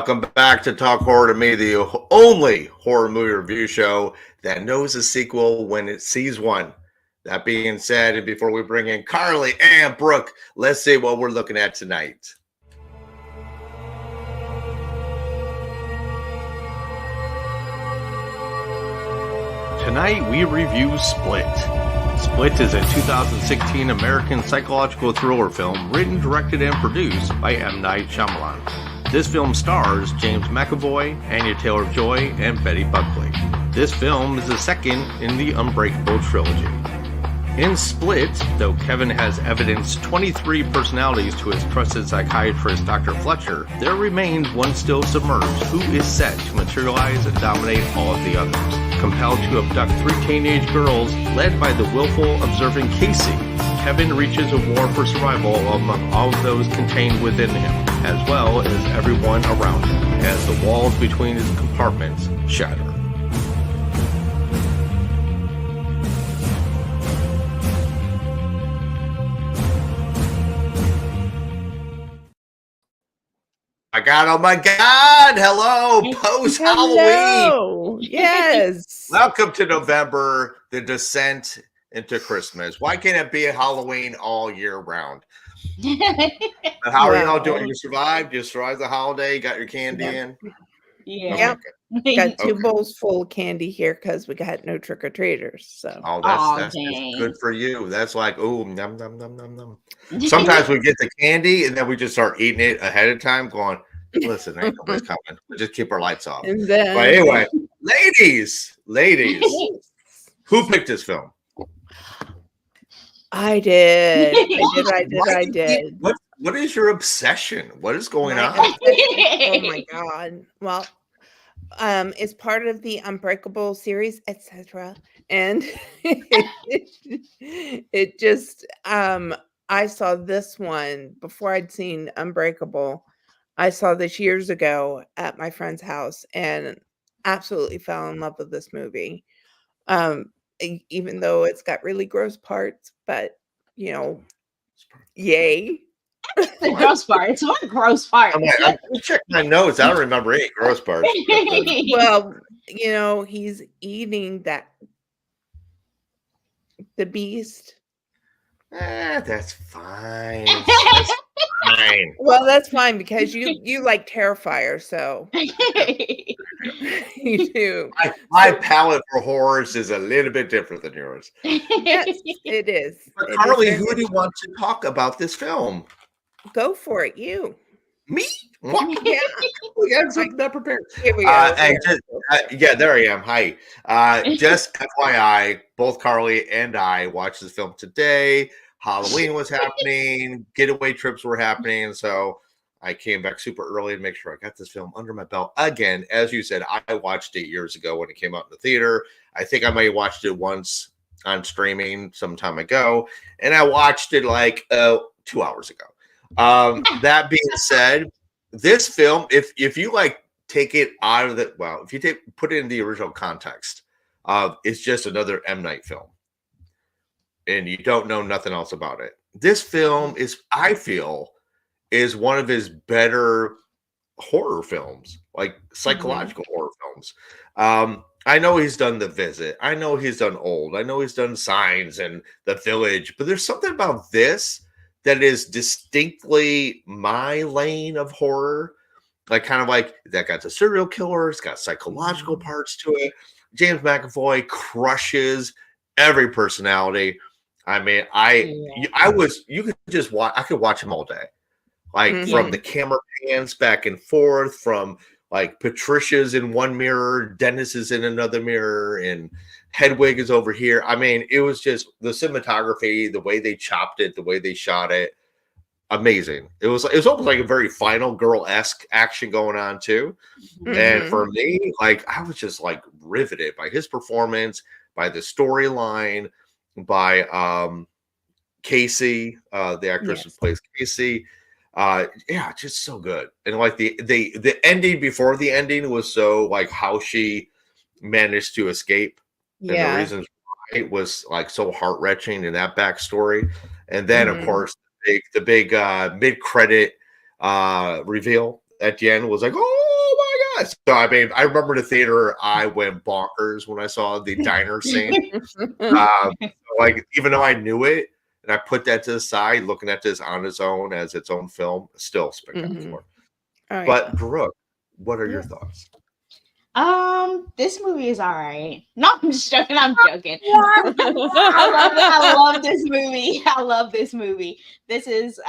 Welcome back to Talk Horror to Me, the only horror movie review show that knows a sequel when it sees one. That being said, and before we bring in Carly and Brooke, let's see what we're looking at tonight. Tonight we review Split. Split is a 2016 American psychological thriller film written, directed, and produced by M. Night Shyamalan. This film stars James McAvoy, Anya Taylor-Joy, and Betty Buckley. This film is the second in the Unbreakable Trilogy. In Split, though Kevin has evidenced 23 personalities to his trusted psychiatrist Dr. Fletcher, there remains one still submerged who is set to materialize and dominate all of the others. Compelled to abduct 3 teenage girls led by the willful, observant Casey, Kevin reaches a war for survival among all of those contained within him, as well as everyone around him, as the walls between his compartments shatter. Oh my God, hello, post-Halloween. Yes. Welcome to November, the descent into Christmas. Why can't it be a Halloween all year round? But how are you all doing? You survived? You survived the holiday? You got your candy in? Yeah. Okay. Got 2 bowls full of candy here because we got no trick-or-treaters. So. That's good for you. That's like, oh, num, num, num, num, num. Sometimes we get the candy and then we just start eating it ahead of time going, listen, ain't nobody's coming. We'll just keep our lights off. And then, but anyway, ladies, who picked this film? I did. I did. What is your obsession? What is going on? Oh my God. Well, it's part of the Unbreakable series, etc. And it just I saw this one before I'd seen Unbreakable. I saw this years ago at my friend's house and absolutely fell in love with this movie. Even though it's got really gross parts, but yay. The gross parts. What gross parts? I'm check my notes. I don't remember any gross parts. Well, he's eating the beast. That's fine. That's fine. Well, that's fine because you like Terrifier, so you do. My palate for horrors is a little bit different than yours. Yes, it is. But Carly, who do you want to talk about this film? Go for it, you. Me? What? Yeah. We got something that prepared. Here we go. There I am. Hi. Just FYI, both Carly and I watched this film today. Halloween was happening. Getaway trips were happening. So I came back super early to make sure I got this film under my belt. Again, as you said, I watched it years ago when it came out in the theater. I think I may have watched it once on streaming some time ago. And I watched it like 2 hours ago. That being said, this film, if you like take it out of if you put it in the original context of it's just another M. Night film and you don't know nothing else about it, this film I feel is one of his better horror films, like psychological horror films. I know he's done The Visit, I know he's done Old, I know he's done Signs and The Village, but there's something about this that is distinctly my lane of horror. Like kind of like that got the serial killer, it's got psychological parts to it. James McAvoy crushes every personality. I mean, you could just watch, I could watch him all day. Like from the camera pans back and forth, from like Patricia's in one mirror, Dennis is in another mirror, and Hedwig is over here. I mean, it was just the cinematography, the way they chopped it, the way they shot it, amazing. It was almost like a very Final Girl-esque action going on too. And for me, like I was just like riveted by his performance, by the storyline, by Casey, the actress who plays Casey. Just so good. And like the ending before the ending was so like how she managed to escape. And the reasons why it was like so heart-wrenching in that backstory. And then of course the big mid-credit reveal at the end was like, oh, Yeah, so I mean, I remember the theater. I went bonkers when I saw the diner scene. Like, even though I knew it, and I put that to the side, looking at this on its own as its own film, still spectacular. Oh, But Brooke, what are your Yeah. thoughts? This movie is all right. No, I'm just joking. I'm joking. I love this movie. I love this movie. This is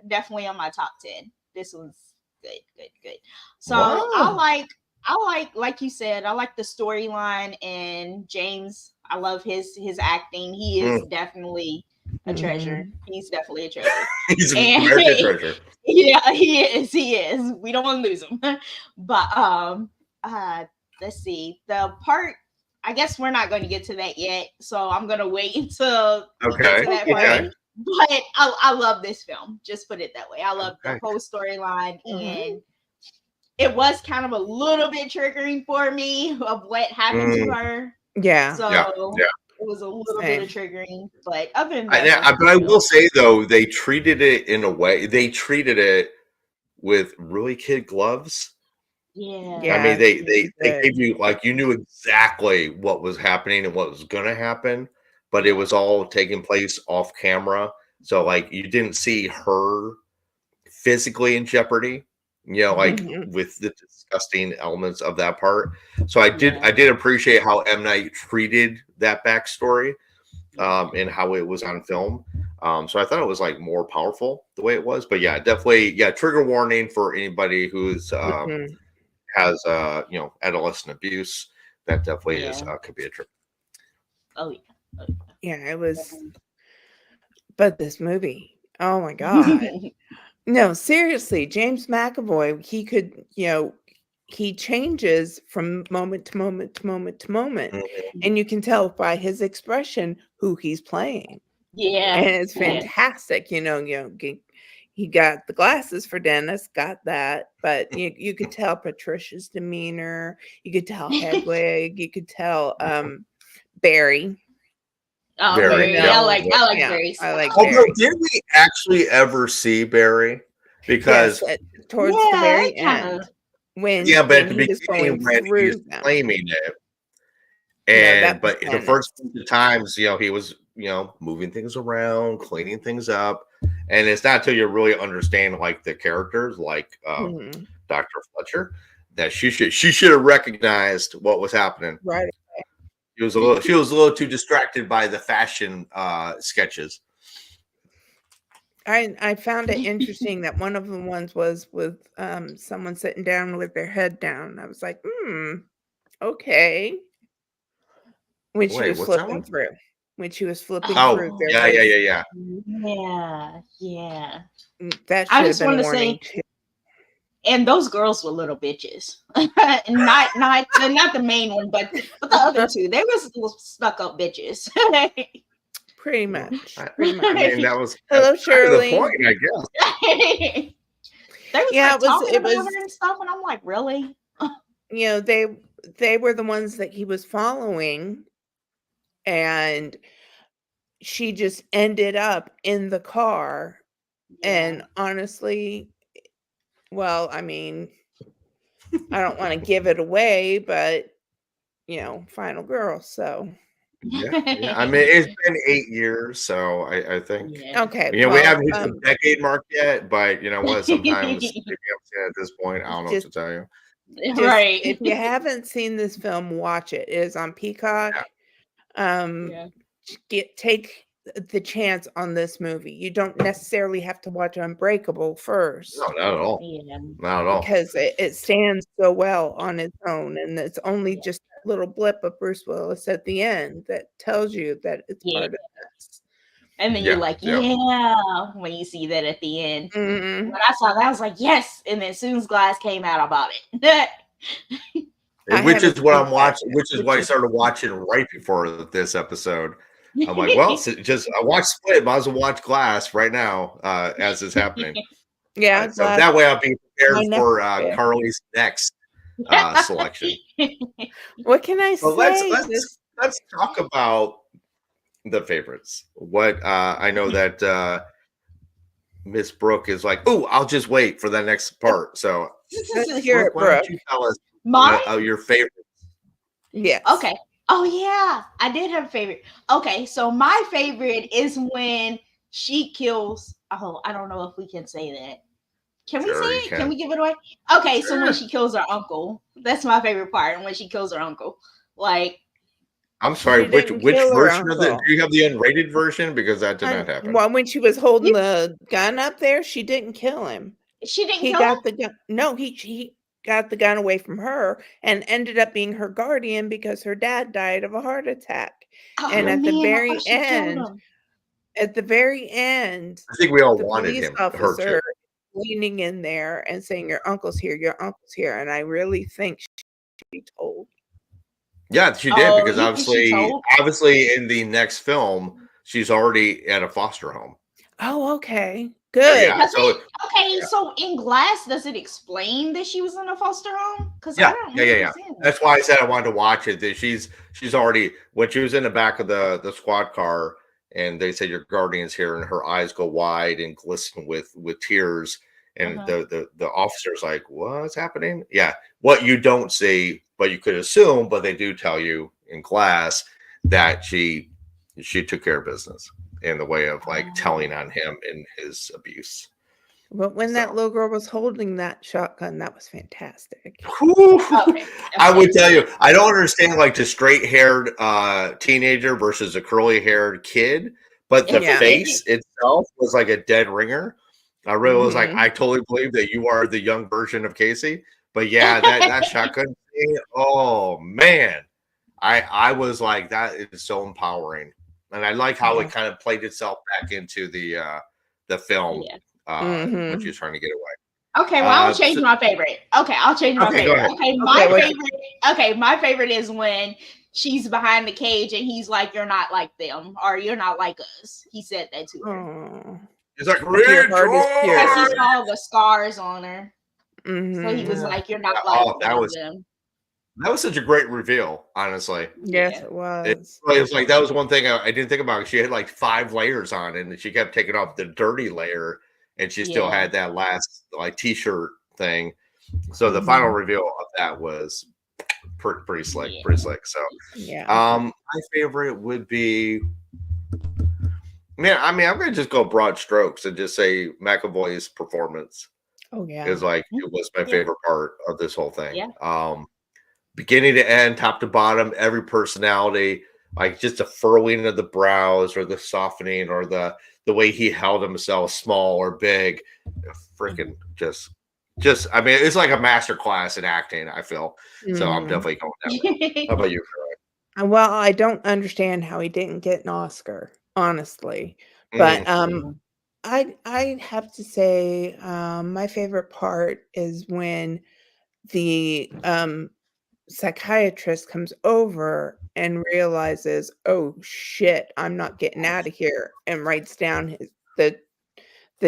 definitely on my top 10. This was good. So Wow. I like you said, I like the storyline, and James, I love his acting. He is definitely a treasure. He's definitely a treasure. He's an American treasure. Yeah, he is. We don't want to lose him. But let's see. The part, I guess we're not going to get to that yet, so I'm going to wait until we get to that part. But I love this film. Just put it that way. I love the whole storyline, and it was kind of a little bit triggering for me of what happened to her. Yeah. So it was a little bit of triggering, but other than that, but I will say though, they treated it in a way. They treated it with really kid gloves. Yeah. I mean, they gave you, like, you knew exactly what was happening and what was going to happen, but it was all taking place off camera. So, like, you didn't see her physically in jeopardy, you know, like with the disgusting elements of that part. So I did appreciate how M. Night treated that backstory and how it was on film. So I thought it was like more powerful the way it was. But yeah, definitely, trigger warning for anybody who's has you know, adolescent abuse. That definitely is could be a trigger. Oh yeah, it was. But this movie, oh my god. No, seriously, James McAvoy, he could, you know, he changes from moment to moment to moment to moment. And you can tell by his expression who he's playing. Yeah. And it's fantastic. You know, he got the glasses for Dennis, got that, but you could tell Patricia's demeanor, you could tell Hedwig, you could tell Barry. Oh, Barry. I like Barry. I like Although, Barry. did we actually ever see Barry? Because towards the very end, when but at the he was beginning, going when he's claiming it, and but the first few times, you know, he was, you know, moving things around, cleaning things up, and it's not until you really understand, like, the characters, like Dr. Fletcher, that she should have recognized what was happening. Right. She was a little too distracted by the fashion sketches. I found it interesting that one of the ones was with someone sitting down with their head down. I was like, okay. When she was flipping through. When she was flipping through. Yeah. Yeah. That should I just have been want to warning say, too. And those girls were little bitches. not the main one, but the other two. They were stuck up bitches. Pretty much. I mean, that was Hello, Shirley. the point, I guess. They was talking about her and stuff, and I'm like, really? You know, they were the ones that he was following, and she just ended up in the car. And honestly, well, I mean, I don't want to give it away, but you know, final girl. So yeah. I mean, it's been 8 years, so I think okay. You know, we haven't hit the decade mark yet, but you know what? Sometimes if you haven't seen it at this point, I don't know what to tell you. Right. If you haven't seen this film, watch it. It is on Peacock. Take the chance on this movie. You don't necessarily have to watch Unbreakable first. No, not at all. Not at all. Because it stands so well on its own, and it's only just a little blip of Bruce Willis at the end that tells you that it's part of this. And then you're like, when you see that at the end. When I saw that, I was like, yes. And then as soon as Glass came out, I bought it. Which is what I'm watching. Which is why I started watching right before this episode. I'm like, well, I watched Split, might as well watch Glass right now as it's happening. So that way I'll be prepared for Carly's next selection. What can I say? Let's talk about the favorites. What I know that Miss Brooke is like, oh, I'll just wait for the next part. So Let's hear it, Why don't Brooke. you tell us Mine? your favorite? Yes. Okay. Oh yeah, I did have a favorite. Okay, so my favorite is when she kills. Oh, I don't know if we can say that. Can we say Sure, you it? can. Can we give it away? Okay, so when Sure. she kills her uncle, that's my favorite part. When she kills her uncle, like, I'm sorry. She Which didn't kill her version of the? uncle. Do you have the unrated version? Because that did not happen. Well, when she was holding the gun up there, she didn't kill him. she didn't He kill got him. the gun. No, he got the gun away from her and ended up being her guardian because her dad died of a heart attack. Oh And at the man, I very thought she killed him. end, I think we all the wanted police her to. officer leaning in there and saying, "Your uncle's here, your uncle's here." And I really think she should be told. Yeah, she did Oh, because you think she told? obviously in the next film, she's already at a foster home. Oh, okay. Good. Yeah, so Okay, yeah. so in Glass, does it explain that she was in a foster home? Because Yeah, I don't yeah. understand that. That's why I said I wanted to watch it. That she's already when she was in the back of the squad car, and they said your guardian's here, and her eyes go wide and glisten with tears, and the officer's like, "What's happening?" Yeah, what you don't see, but you could assume, but they do tell you in Glass that she took care of business in the way of like telling on him in his abuse. But when that So. little girl was holding that shotgun, that was fantastic. Okay, I would tell you, I don't understand like the straight-haired teenager versus a curly-haired kid, but the Yeah. face itself was like a dead ringer. I really was like, Mhm. I totally believe that you are the young version of Casey. But yeah, that shotgun thing, oh man. I was like, that is so empowering. And I like how Yeah. it kind of played itself back into the film when she was trying to get away. Okay, well, I'll change my favorite. Okay, I'll change my Okay, go favorite. ahead. Okay, my favorite is when she's behind the cage and he's like, "You're not like them, or you're not like us." He said that to her. Oh. He's like, Your heart is pure. Because he saw the scars on her. So he Mhm. was like, "You're not like them." That was such a great reveal, honestly. Yes, Yeah. it was. It was like that was one thing I didn't think about. She had like 5 layers on, and she kept taking off the dirty layer, and she still had that last like t-shirt thing. So the final reveal of that was pretty slick, pretty slick. So Yeah. my favorite would be, man. I mean, I'm gonna just go broad strokes and just say McAvoy's performance Oh yeah. is like it was my favorite part of this whole thing. Yeah. Beginning to end, top to bottom, every personality, like just the furrowing of the brows or the softening or the way he held himself, small or big, freaking just I mean, it's like a master class in acting, I feel. So I'm definitely going that way. How about you, Troy? Well, I don't understand how he didn't get an Oscar, honestly. But I have to say my favorite part is when the psychiatrist comes over and realizes, "Oh shit, I'm not getting out of here," and writes down the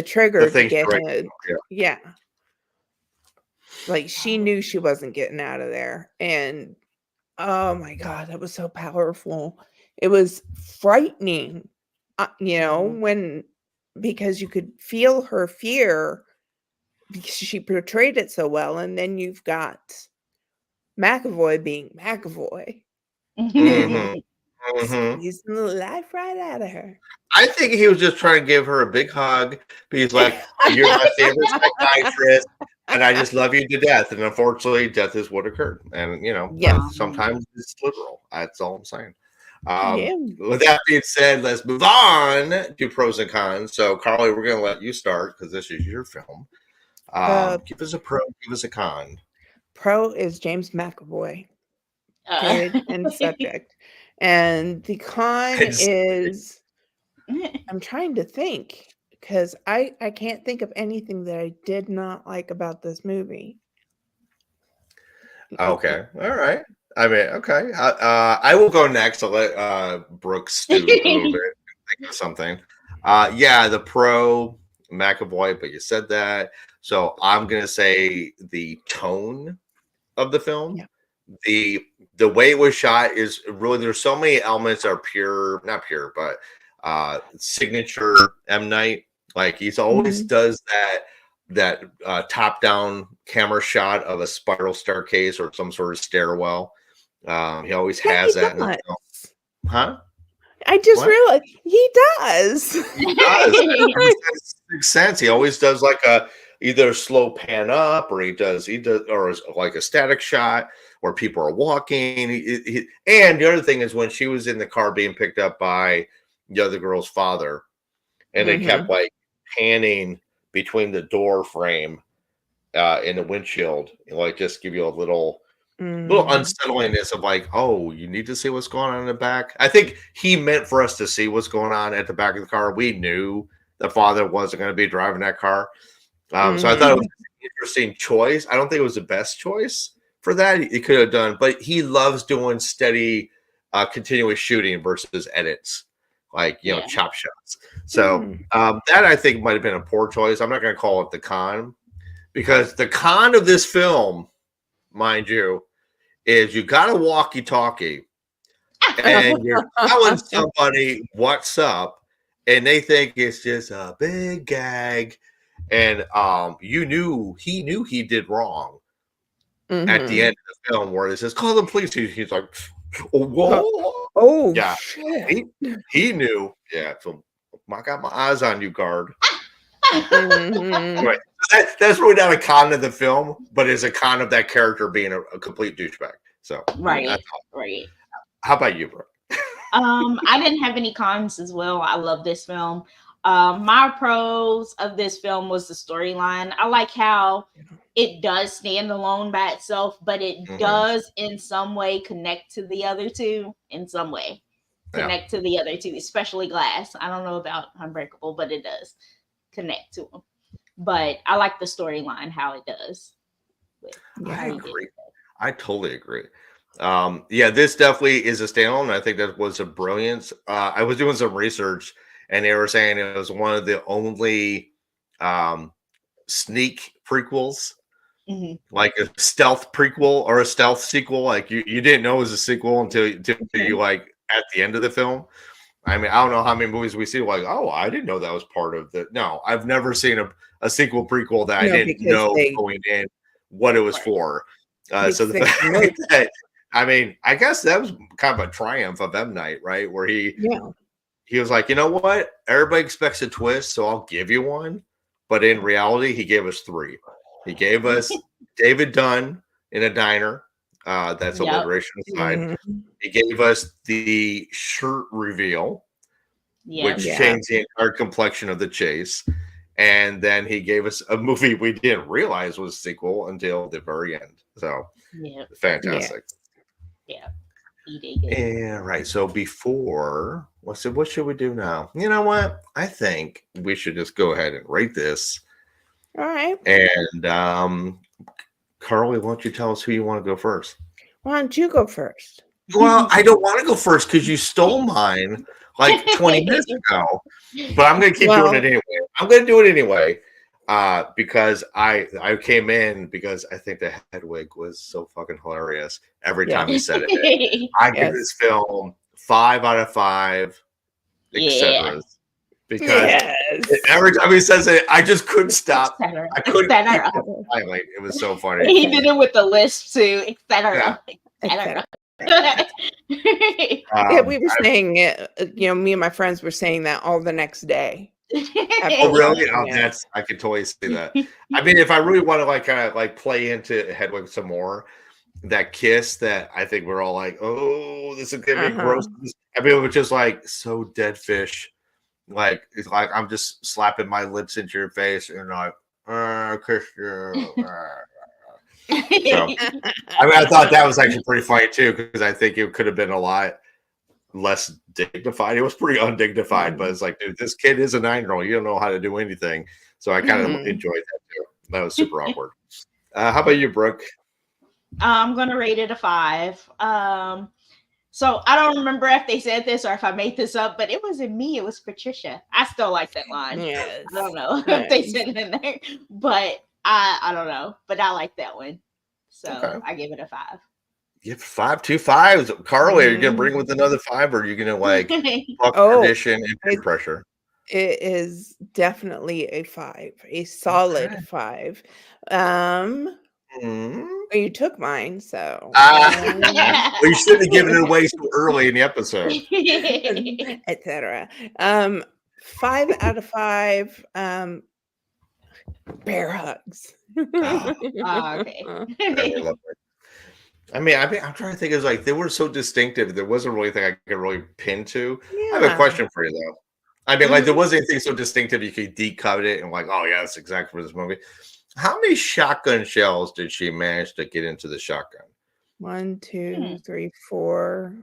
trigger to get him. Yeah. Like she knew she wasn't getting out of there. And oh my God, that was so powerful. It was frightening, because you could feel her fear because she portrayed it so well. And then you've got McAvoy being McAvoy. Squeezing the life right out of her. I think he was just trying to give her a big hug. But he's like, "You're my favorite psychiatrist, and I just love you to death." And unfortunately, death is what occurred. And sometimes it's literal. That's all I'm saying. With that being said, let's move on to pros and cons. So, Carly, we're going to let you start because this is your film. Give us a pro, give us a con. Pro is James McAvoy. Period. End subject. And the con is, I'm trying to think because I can't think of anything that I did not like about this movie. Okay. All right. I mean, okay. I will go next. I'll let Brooks stew a little bit and think of something. Yeah, the pro McAvoy, but you said that. So I'm going to say the tone of the film. Yeah. The way it was shot is really, there's so many elements are not pure, but signature M. Night. Like he's always does that top-down camera shot of a spiral staircase or some sort of stairwell. He always has that in the film. Huh? I just realized he does. He does. It makes sense. He always does like either a slow pan up, or he does or like a static shot where people are walking. And the other thing is when she was in the car being picked up by the other girl's father, and they kept like panning between the door frame and the windshield, and like just give you a little unsettlingness of like, oh, you need to see what's going on in the back. I think he meant for us to see what's going on at the back of the car. We knew the father wasn't going to be driving that car. So I thought it was an interesting choice. I don't think it was the best choice for that. He could have done, but he loves doing steady, continuous shooting versus edits, like, chop shots. So that I think might have been a poor choice. I'm not going to call it the con, because the con of this film, mind you, is you got a walkie-talkie and you're telling somebody what's up, and they think it's just a big gag, and he knew he did wrong at the end of the film, where it says call the police. He's like, whoa, yeah, shit. He knew. Yeah, so I got my eyes on you, guard. Right. That's really not a con of the film, but it's a con of that character being a complete douchebag. So right. How about you, bro? I didn't have any cons as well. I love this film. My pros of this film was the storyline. I like how it does stand alone by itself, but it does in some way connect to the other two in some way. Connect to the other two, especially Glass. I don't know about Unbreakable, but it does connect to them. But I like the storyline, how it does. I agree. I totally agree. This definitely is a standalone. I think that was a brilliance. I was doing some research, and they were saying it was one of the only sneak prequels, like a stealth prequel or a stealth sequel. Like you didn't know it was a sequel until you like at the end of the film. I mean, I don't know how many movies we see like, oh, I didn't know that was part of the. No, I've never seen a sequel prequel that I didn't know going in what it was for. So the fact that, I mean, I guess that was kind of a triumph of M. Night, right? Where he was like, you know what? Everybody expects a twist, so I'll give you one. But in reality, he gave us 3. He gave us David Dunn in a diner. That's alliteration aside. He gave us the shirt reveal, which changed the entire complexion of the chase. And then he gave us a movie we didn't realize was a sequel until the very end. So fantastic. Yeah. He did. Yeah, right. So before, what should we do now? You know what? I think we should just go ahead and rate this. All right. And Carly, why don't you tell us who you want to go first? Why don't you go first? Well, I don't want to go first because you stole mine like 20 minutes ago. But I'm going to keep doing it anyway. I'm going to do it anyway because I came in because I think the Hedwig was so fucking hilarious every time he said it. I give this film 5 out of 5, etc. Because every time he says it, I just couldn't stop. I couldn't keep it. It was so funny. He did it with the list too, etc. We were saying it. Me and my friends were saying that all the next day. Oh, really? Oh, I could totally see that. I mean, if I really want to like kind of like play into Hedwig some more, that kiss that I think we're all like, oh, this is gonna be gross. I mean, it was just like so dead fish. Like it's like I'm just slapping my lips into your face and like, kiss you. So, I mean, I thought that was actually pretty funny too because I think it could have been a lot less dignified. It was pretty undignified, but it's like, dude, this kid is a 9-year-old. You don't know how to do anything. So I kind of enjoyed that too. That was super awkward. How about you, Brooke? I'm gonna rate it a 5. So I don't remember if they said this or if I made this up, but it wasn't me. It was Patricia. I still like that line. Yes. I don't know if they said it in there, but I don't know. But I like that one. So I give it a 5. You have 5, 2 5s. Carly, are you gonna bring with another 5 or are you gonna like talk tradition and peer pressure? It is definitely a 5, a solid Okay. 5. Mhm. You took mine, so Well, you shouldn't have given it away so early in the episode. etc. 5 out of 5. Bear hugs. Oh, Okay. they were lovely. I'm trying to think. It's like they were so distinctive. There wasn't really anything I could really pin to. I have a Yeah. question for you though. Like there Mhm. wasn't anything so distinctive you could decode it and like, oh yeah, that's exactly for this movie. How many shotgun shells did she manage to get into the shotgun? 1, 2, 3, 4,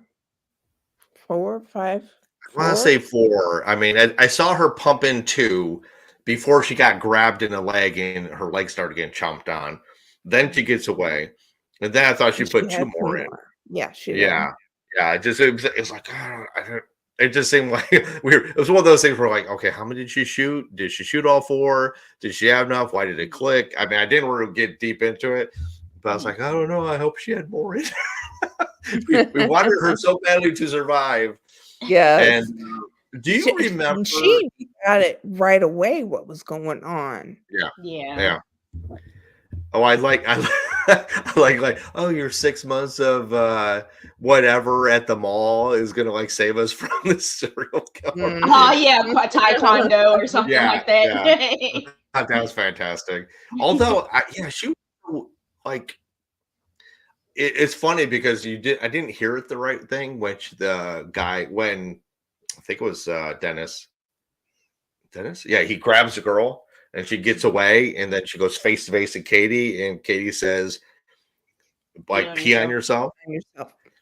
4, 5, I want to 4. say 4. I saw her pump in 2 before she got grabbed in the leg and her leg started getting chomped on. Then she gets away, and then I thought she And put she 2 had 2 more in. more. Yeah, she did. Yeah, yeah. It was like I don't. It just seemed like weird. It was one of those things where like, okay, how many did she shoot? Did she shoot all 4? Did she have enough? Why did it click? I didn't really get deep into it, but I was like, I don't know. I hope she had more in. We wanted her so badly to survive. Yes. And do you remember? She got it right away what was going on. Yeah. Oh, I like, oh, your 6 months of whatever at the mall is gonna like save us from this serial killer. Oh yeah, taekwondo or something Yeah, like that. That was fantastic. Although, she was like. It's funny because I didn't hear it the right thing when I think it was Dennis. Yeah, he grabs the girl and she gets away, and then she goes face to face with Katie, and Katie says, like, pee on yourself.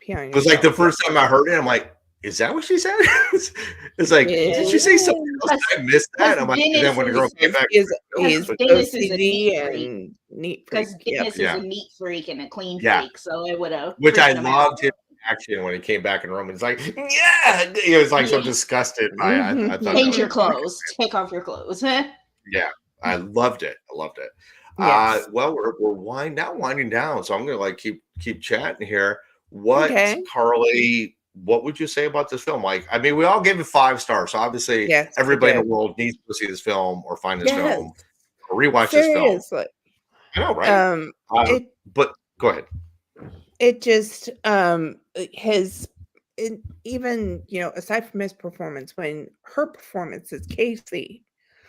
Pee on Because like the yourself. first time I heard it, I'm like, is that what she said? It's like, did she say something else? I missed that. I'm like, and then when the girl came back, He's Dennis is a OCD neat freak. and neat Because freak. Yep. Dennis is a neat freak and a clean Yeah. freak, so it would have. Which I loved his action when he came back in the room. It's like, yeah, he was like so disgusted by it. I thought Change that your was clothes. Take off your clothes. Yeah, I loved it. Yes. Well, we're winding down, so I'm gonna like keep chatting here. What, Okay. Carly? What would you say about this film? Like, we all gave it 5 stars, so obviously Yes, we everybody in did. the world needs to see this film or find this Yes. film or rewatch this film. Seriously. I know, right? But go ahead. It just even aside from his performance, when her performance as Casey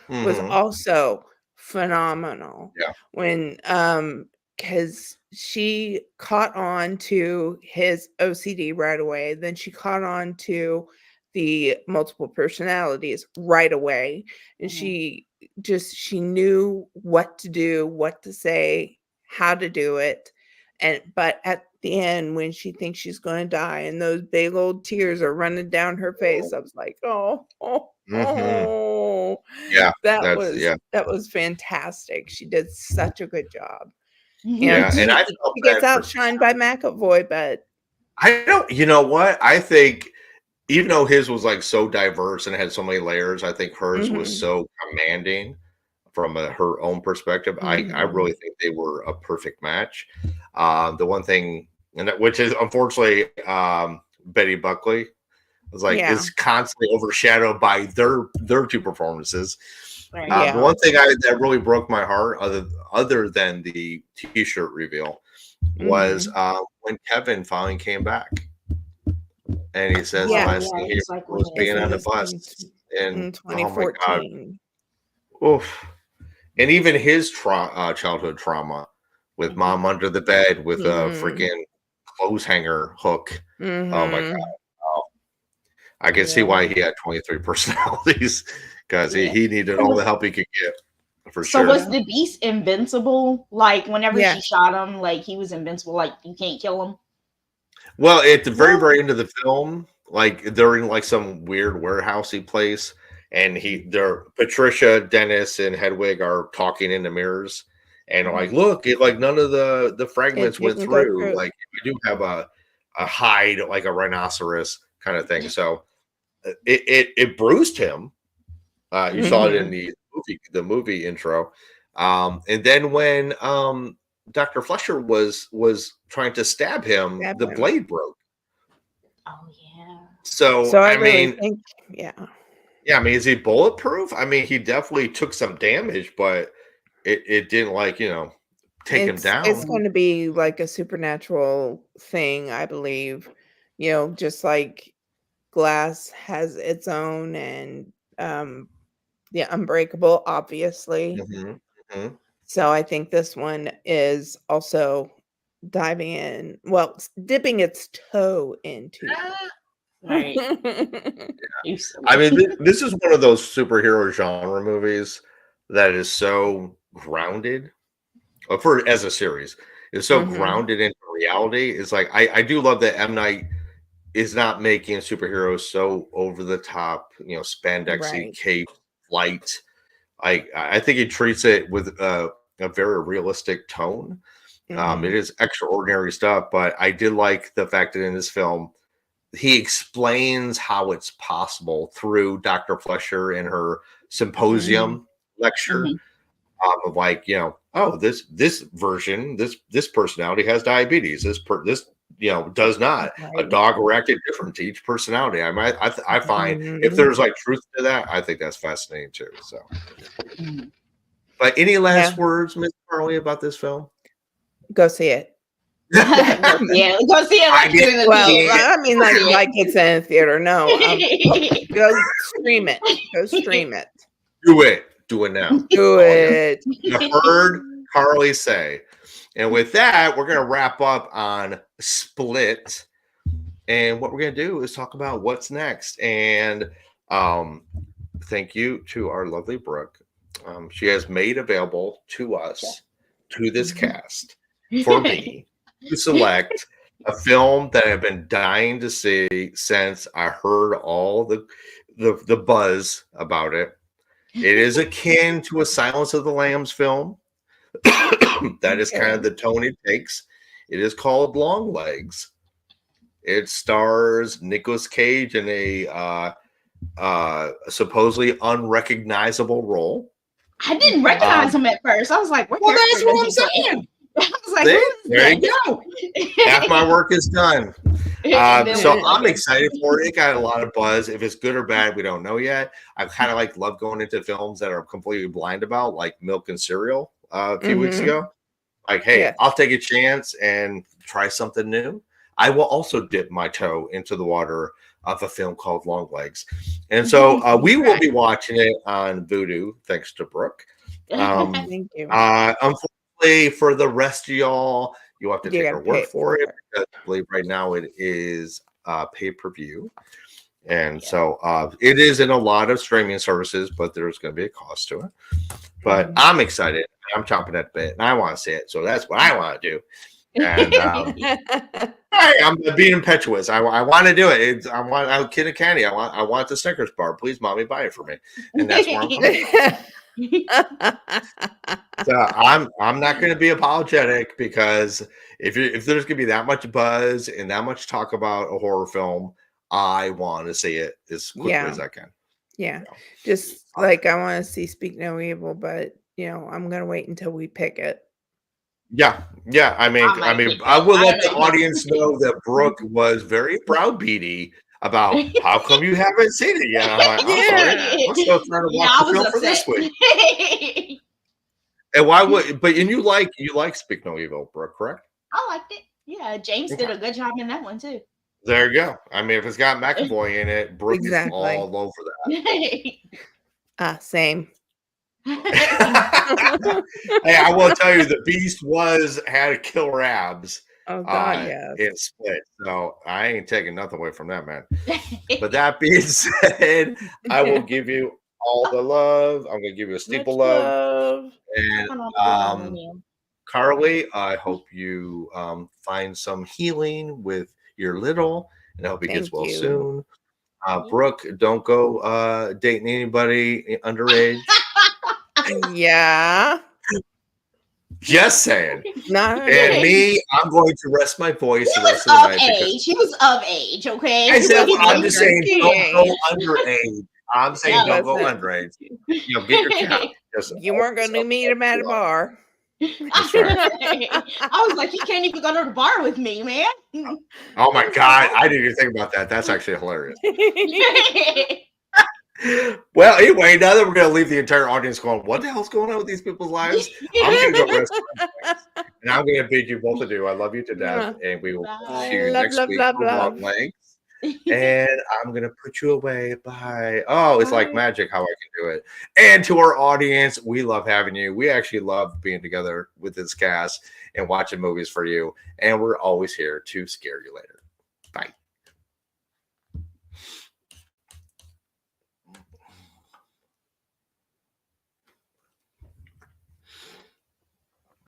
was Mhm. also phenomenal. Yeah. When because she caught on to his OCD right away, then she caught on to the multiple personalities right away, and she knew what to do, what to say, how to do it. But at the end, when she thinks she's going to die and those big old tears are running down her face, I was like, oh, Yeah, that was fantastic. She did such a good job. Yeah, and I felt She gets bad for outshined by McAvoy, but I don't. You know what? I think even though his was like so diverse and had so many layers, I think hers was so commanding from her own perspective. I really think they were a perfect match. The one thing, which is unfortunately Betty Buckley, was like is constantly overshadowed by their 2 performances. The one thing that really broke my heart, other than the T-shirt reveal, was when Kevin finally came back, and he says the last thing he was being on the bus in 2014. Oof. And even his childhood trauma with mom under the bed with a freaking clothes hanger hook. Oh my god! Oh. I can see why he had 23 personalities, because he needed all the help he could get. For sure. So was the Beast invincible? Like whenever she shot him, like he was invincible. Like you can't kill him. Well, at the very end of the film, like they're in like some weird warehousey place, and Patricia, Dennis, and Hedwig are talking in the mirrors, and like, look, like none of the fragments went through. Like we do have a hide, like a rhinoceros kind of thing. So it bruised him. You saw it in the movie intro, and then when Dr. Fletcher was trying to stab him, the blade broke. Oh yeah. So I really mean, think, Yeah, I mean, is he bulletproof? I mean, he definitely took some damage, but it didn't take him It's down. going to be like a supernatural thing, I believe. Just like Glass has its own, and Unbreakable, obviously. So I think this one is also diving in, dipping its toe into. Right. I mean, this is one of those superhero genre movies that is so grounded, as a series, is so grounded into reality. It's like I do love that M. Night is not making superheroes so over the top, spandexy, cape, light. I think he treats it with a very realistic tone. It is extraordinary stuff, but I did like the fact that in this film, he explains how it's possible through Dr. Fletcher in her symposium lecture of this version, this personality has diabetes. This does not. A dog reacted different to each personality. I find if there's like truth to that, I think that's fascinating too. So, but any last words, Miss Carly, about this film? Go see it. Go see it. I mean, like it's in a theater. No, go stream it. Go stream it. Do it. Do it now. Do it. You heard Carly say. And with that, we're going to wrap up on Split. And what we're going to do is talk about what's next. And thank you to our lovely Brooke. She has made available to us, to this cast, for me, to select a film that I've been dying to see since I heard all the buzz about it. It is akin to a Silence of the Lambs film. That is kind of the tone it takes. It is called Long Legs. It stars Nicolas Cage in a supposedly unrecognizable role. I didn't recognize him at first. I was like, well, that's what I'm saying. I was like, there you go. Half my work is done. So I'm excited for it. It got a lot of buzz. If it's good or bad, we don't know yet. I kind of love going into films that are completely blind about, like Milk and Cereal a few weeks ago. Like, hey, I'll take a chance and try something new. I will also dip my toe into the water of a film called Long Legs. And so we will be watching it on Vudu, thanks to Brooke. Thank you. Unfortunately, for the rest of y'all, you have to take our word for it. Because I believe right now it is pay-per-view. And so it is in a lot of streaming services, but there's going to be a cost to it. But I'm excited. I'm chomping at the bit, and I want to see it. So that's what I want to do. And I'm being impetuous. I want to do it. I'm kid a candy. I want the Snickers bar. Please, mommy, buy it for me. And that's where I'm coming from. So I'm not going to be apologetic, because if there's going to be that much buzz and that much talk about a horror film, I want to see it as quickly as I can. Yeah, just like I want to see Speak No Evil, but I'm going to wait until we pick it. Yeah. I mean, I will let the audience know that Brooke was very browbeaty about how come you haven't seen it yet. I'm like, I'm still trying to watch the film for this week. And why would? But you like Speak No Evil, Brooke, correct? I liked it. Yeah, James did a good job in that one too. There you go. I mean, if it's got McAvoy in it, Brooke is all over that. Same. Hey, I will tell you, the Beast had killer abs. Oh God, yes. It split. So I ain't taking nothing away from that, man. But that being said, I will give you all the love. I'm gonna give you a steeple love. And Carly, I hope you find some healing with your little, and I hope he gets well soon. Brooke, don't go dating anybody underage. Yeah. Just saying. No. And me, I'm going to rest my voice the rest of the night. He was of age, okay? I'm just saying, don't go underage. I'm saying don't go underage. Get your count. You weren't going to meet him at a bar. That's right. I was like, you can't even go to the bar with me, man. Oh my God. I didn't even think about that. That's actually hilarious. Well, anyway, now that we're going to leave the entire audience going, what the hell's going on with these people's lives? I'm going to go rest my legs. And I'm going to bid you both adieu. I love you to death. And we will see you Love, next love, week love, for Long love. Legs. And I'm going to put you away. Bye. Oh, it's like Bye. magic how I can do it. And to our audience, we love having you. We actually love being together with this cast and watching movies for you. And we're always here to scare you later. Bye.